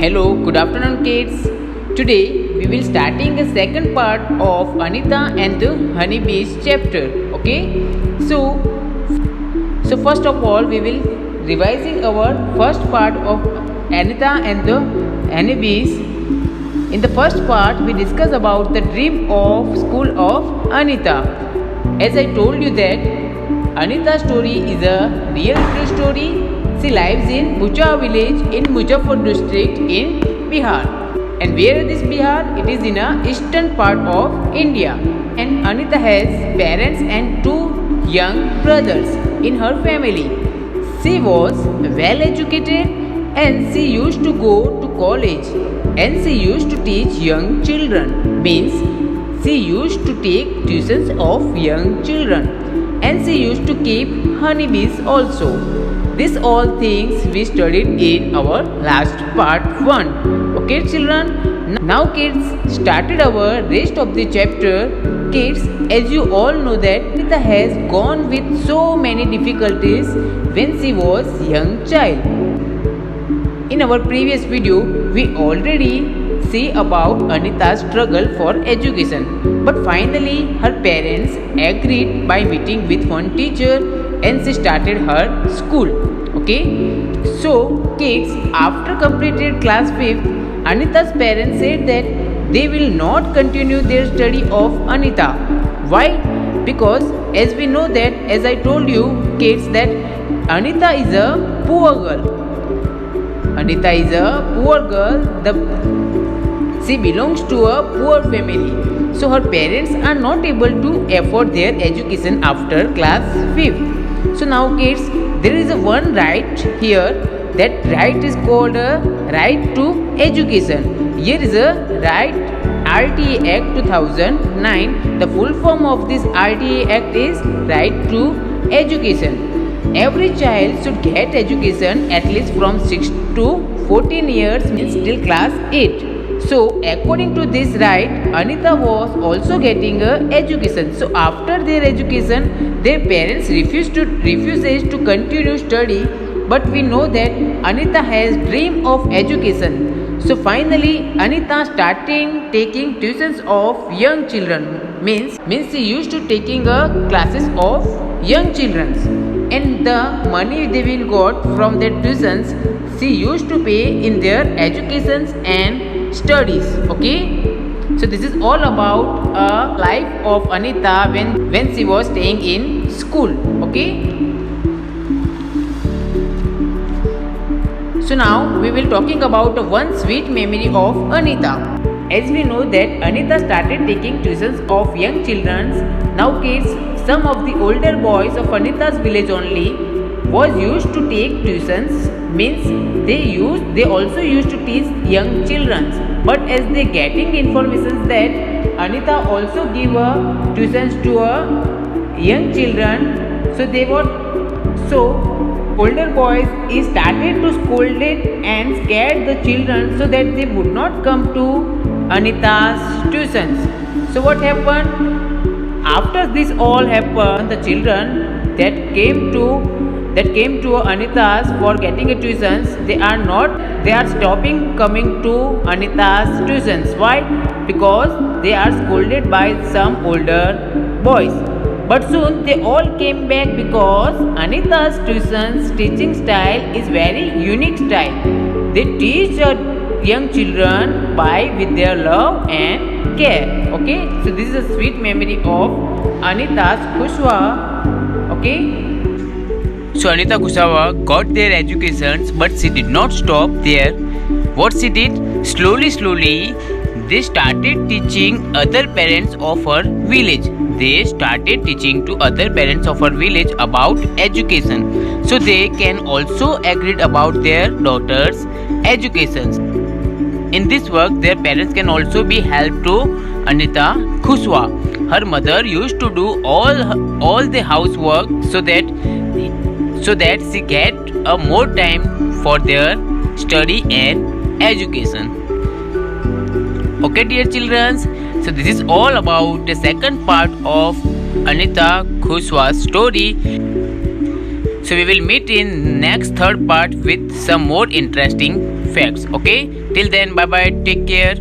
Hello, good afternoon kids. Today we will starting the second part of Anita and the honeybees chapter. Okay? So first of all we will revising our first part of Anita and the honeybees. In the first part we discuss about the dream of school of Anita. As I told you that Anita's story is a real true story. She lives in Bucha village in Muzaffarpur district in Bihar. And where is this Bihar? It is in a eastern part of India. And Anita has parents and two young brothers in her family. She was well educated and she used to go to college and she used to teach young children. Means she used to take tuitions of young children and she used to keep honeybees also. These all things we studied in our last part 1. Okay children, now kids started our rest of the chapter. Kids, as you all know that Anita has gone with so many difficulties when she was young child. In our previous video we already see about Anita's struggle for education, but finally her parents agreed by meeting with one teacher and she started her school. Okay, so kids, after completed class 5th, Anita's parents said that they will not continue their study of Anita. Why? Because as we know that, as I told you kids, that Anita is a poor girl. Anita is a poor girl. She belongs to a poor family. So her parents are not able to afford their education after class 5th. So now kids, there is a one right here. That right is called a right to education. Here is a right RTA Act 2009. The full form of this RTA Act is right to education. Every child should get education at least from 6 to 14 years, means till class 8. So according to this right, Anita was also getting a education. So after their education, their parents refuses to continue study. But we know that Anita has dream of education. So finally, Anita starting taking tuitions of young children. Means she used to taking classes of young children. And the money they will got from their tuitions, she used to pay in their educations and studies. Okay, so this is all about a life of Anita when she was staying in school. Okay, so now we will talking about one sweet memory of Anita. As we know that Anita started taking tuitions of young children. Now kids, some of the older boys of Anita's village only was used to take tuitions. Means they also used to teach young children. But as they getting information that Anita also give tuitions to young children, so older boys started to scold it and scared the children so that they would not come to Anita's tuitions. So what happened? After this all happened, the children that came to Anita's for getting a tuitions, they are stopping coming to Anita's tuitions. Why? Because they are scolded by some older boys. But soon they all came back because Anita's teaching style is very unique style. They teach young children with their love and care. Okay, so this is a sweet memory of Anita's Kushwa. Okay, so Anita Kushwa got their educations, but she did not stop there. What she did, slowly they started teaching other parents of her village. They started teaching to other parents of her village about education, so they can also agree about their daughters' educations. In this work, their parents can also be help to Anita Kushwa. Her mother used to do all the housework so that she get more time for their study and education. Okay dear children, so this is all about the second part of Anita Kushwa's story. So we will meet in next third part with some more interesting facts. Okay, till then, bye bye, take care.